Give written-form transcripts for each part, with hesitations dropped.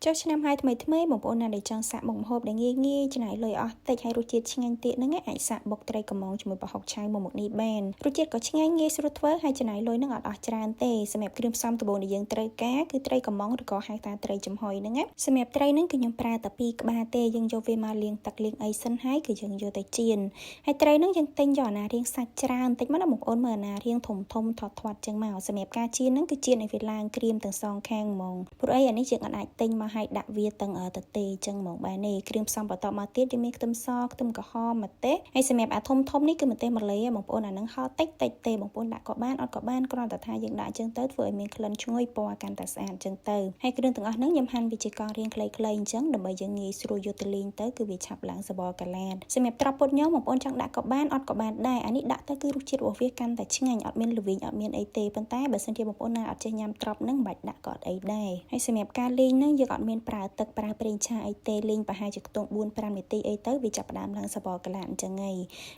ចុះឆ្នាំហើយថ្មីថ្មីបងប្អូនណាដែលចង់សាកមុខម្ហូបដែលងាយចំណាយលុយអស់តិចហើយរសជាតិឆ្ងាញ់ទៀតហ្នឹងអាចសាកបុកត្រីកម៉ុងជាមួយប្រហុកឆៅមុខនេះបានរសជាតិក៏ឆ្ងាញ់ងាយស្រួលធ្វើហើយចំណាយលុយហ្នឹងអត់អស់ច្រើនទេសម្រាប់គ្រឿងផ្សំដំបូងដែលយើងត្រូវការគឺត្រីកម៉ុងឬក៏ហៅថាត្រីចំហុយហ្នឹងណាសម្រាប់ត្រីហ្នឹងគឺខ្ញុំប្រើតែ2ក្បាលទេយើងយកវាមកលាងទឹកលាងអីសិនហើយគឺយើងយកទៅចៀនហើយត្រីហ្នឹងយើងទិញយកអាណារៀងសាច់ច្រើនតិចមកណាបងប្អូនមើលអាណារៀងធំធាត់ចឹងមកសម្រាប់ការចៀនហ្នឹងគឺចៀនឲ្យវាឡើងក្រៀមទាំងសងខាងហ្មងព្រោះអីអានេះយើងអាចទិញមកឲ្យដាក់វាទាំងទទេចឹងហ្មងបានទេគ្រឿងផ្សំបន្តមកទៀតយើងមានខ្ទឹមសខ្ទឹមក្រហមម្ទេសហើយសម្រាប់អាធំនេះគឺម្ទេសម៉ាឡេបងប្អូនអានឹងហោតិចទេបងប្អូនដាក់ក៏បានអត់ក៏បានគ្រាន់តែថាយើងដាក់ចឹងទៅធ្វើឲ្យមានក្លិនឈ្ងុយពណ៌កាន់តែស្អាតចឹងទៅហើយគ្រឿងទាំងអស់ហ្នឹងខ្ញុំហាន់វាជាកង់រាងខ្លីៗអញ្ចឹងដើម្បីយើងងាយស្រួលយកទៅលេងទៅគឺវាឆាប់ឡើងសបកាឡាតសម្រាប់ត្រប់ពុតញោមបងប្អូនចង់ដាក់ក៏បានអត់ក៏បានដែរអានេះដាក់ទៅគឺរសជាតិរបស់វាកាន់តែឆ្ងាញ់អត់មានល្វីងអត់មានអីទេប៉ុន្តែបើសិនជាបងប្អូនណាអត់ចេះញ៉ាំត្រប់ហ្នឹងមិនបាច់ដាក់ក៏អត់អីដែរហើយសម្រាប់ការលេងហ្នឹងយើងអត់មានប្រើទឹកប្រើប្រេងឆាអីទេលេងប្រហែលជាខ្ទង់ 4-5 នាទីអីទៅវាចាប់ផ្ដើមឡើងសបកាឡាតអញ្ចឹងហី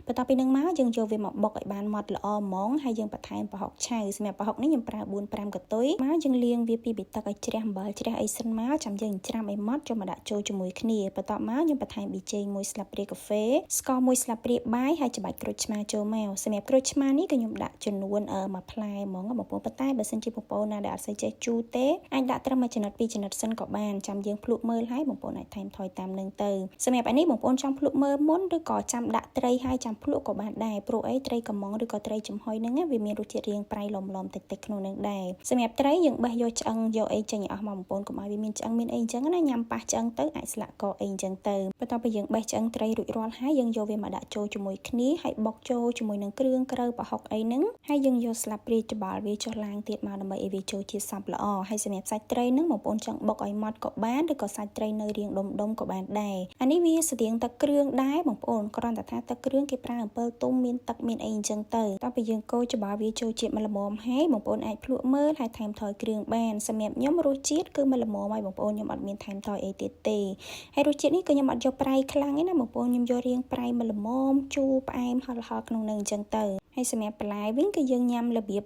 បន្ទាប់ពីនឹងមកយើងយកវាមកបុកឲ្យបានម៉ត់ល្អហ្មងហើយយើងបន្ថែមប្រហុកឆៅសម្រាប់ប្រហុកនេះខ្ញុំប្រើ 4-5 កន្ទុយមកយើងលាងវាពីទឹកឲ្យជ្រះអំបិលជ្រះអីសិនមកចាំយើងច្រាំឲ្យម៉ត់ចូលមកដាក់ចូលជាមួយគ្នាបន្ទាប់មកខ្ញុំបន្ថែមប៊ីចេង 1 ស្លាបព្រាកាហ្វេស្ករ 1 ស្លាបព្រាបាយហើយច្របាច់ក្រូចឆ្មាចូលមកសម្រាប់ក្រូចឆ្មានេះគឺខ្ញុំដាក់ចំនួនមួយផ្លែហ្មងបងប្អូនប៉ុន្តែបើសិនជាបងប្អូនណាដែលអត់សូវចេះជូរទេអាចដាក់ត្រឹមមួយចំណិត2ចំណិតសិនក៏បានចាំយើងភ្លក់មើលហើយបងប្អូនអាចថែមថយតាមនឹងទៅសម្រាប់នេះបងប្អូនចង់ភ្លក់មើលមុនឬក៏ចាំដាក់ត្រីហើយចាំភ្លក់ក៏បានដែរព្រោះអីត្រីកម៉ុងឬក៏ត្រីចំហុយហ្នឹងវាមានរសជាតិរាងប្រៃឡំតិចក្នុងនឹងដែរសម្រាប់ត្រីយើងបេះយកឆ្អឹងយកអីចេញឲ្យអស់មកបងប្អូនកុំឲ្យវាមានឆ្អឹងមានអីអញ្ចឹងណាញ៉ាំប៉ះឆ្អឹងទៅអាចស្លាក់កអីអញ្ចឹងទៅបន្ទាប់ពីយើងបេះឆ្អឹងត្រីរួចរាល់ហើយយើងយកវាមកដាក់ចូលជាមួយគ្នាហើយបុកចូលជាមួយនឹងគ្រឿងក្រូវប្រហុកអីហ្នឹងហើយយើងយកស្លាបព្រាច្បល់វាចុះឡើងទៀតមកដើម្បីឲ្យវាចូលជាតិសព្វល្អហើយសម្រាប់សាច់ត្រីហ្នឹងបងប្អូនចង់បុកឲ្យម៉ត់ក៏បានឬក៏សាច់ត្រីនៅរាងដុំក៏បានដែរអានេះវាស្តៀងទឹកគ្រឿងដែរបងប្អូនគ្រាន់តែថាទឹកគ្រឿងគេប្រើអំពិលទុំមានទឹកមានអីអញ្ចឹងទៅតោះពេលយើងកូរច្បល់វាចូលជាតិមកល្មមហើយបងប្អូនអាចភ្លក់មើលហើយថែមថយគ្រឿងបានសម្រាប់ខ្ញុំរសជាតិគឺមកល្មមហើយបងប្អូនខ្ញុំអត់មានថែមថយអីទៀតទេហើយរសជាតិនេះក៏ខ្ញុំអត់យកប្រៃខ្លាំងទេណាបងប្អូនខ្ញុំយករាងប្រៃមកល្មមជូរផ្អែមហឹរក្នុងនឹងអញ្ចឹងទៅហើយសម្រាប់បន្លែវិញគឺយើងញ៉ាំរបៀប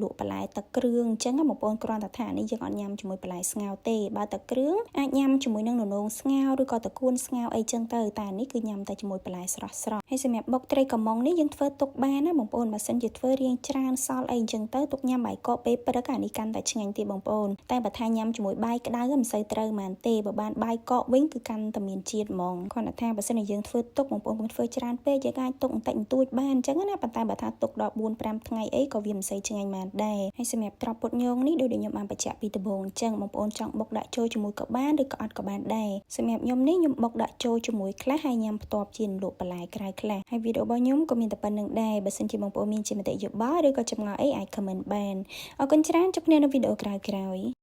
លក់បន្លែទឹកគ្រឿងអញ្ចឹងបងប្អូនគ្រាន់តែថានេះយើងអត់ញ៉ាំជាមួយបន្លែស្ងោរទេបើទឹកគ្រឿងអាចញ៉ាំជាមួយនឹងននោងស្ងោរឬក៏តកួនស្ងោរអីចឹងទៅតែនេះគឺញ៉ាំតែជាមួយបន្លែស្រស់ហើយសម្រាប់បុកត្រីកម៉ុងនេះយើងធ្វើទុកបានណាបងប្អូនបើសិនជាធ្វើរៀងច្រើនសល់អីចឹងទៅទុកញ៉ាំបាយកកពេលព្រឹកអានេះកាន់តែឆ្ងាញ់ទៀតបងប្អូនតែបើថាញ៉ាំជាមួយបាយក្តៅមិនសូវត្រូវហ្មងទេបើបានបាយកកវិញគឺកាន់តែមានជាតិហ្មងគ្រាន់តែថាបើសិនជាយើងធ្វើទុកបងប្អូនកុំធ្វើច្រើនពេកយើងអាចទុកបន្តិចបន្តួចបានអញ្ចឹងណាប៉ុន្តែបើថាទុកដល់ 4-5 ថ្ងៃអីក៏វាមិនសូវឆ្ងាញ់បានដែរហើយសម្រាប់ត្រប់ពុតញងនេះដូចដែលខ្ញុំបានបញ្ជាក់ពីដំបូងអញ្ចឹងបងប្អូនចង់បុកដាក់ចូលជាមួយក៏បានឬក៏អត់ក៏បានដែរសម្រាប់ខ្ញុំនេះខ្ញុំបុកដាក់ចូលជាមួយខ្លះហើយញ៉ាំផ្ទាប់ជាលក់បន្លែក្រៅខ្លះហើយវីដេអូរបស់ខ្ញុំក៏មានតែប៉ុណ្្នឹងដែរបើសិនជាបងប្អូនមានជាមតិយោបល់ឬក៏ចម្ងល់អីអាច comment បានអរគុណច្រើនជួបគ្នានៅវីដេអូក្រោយៗ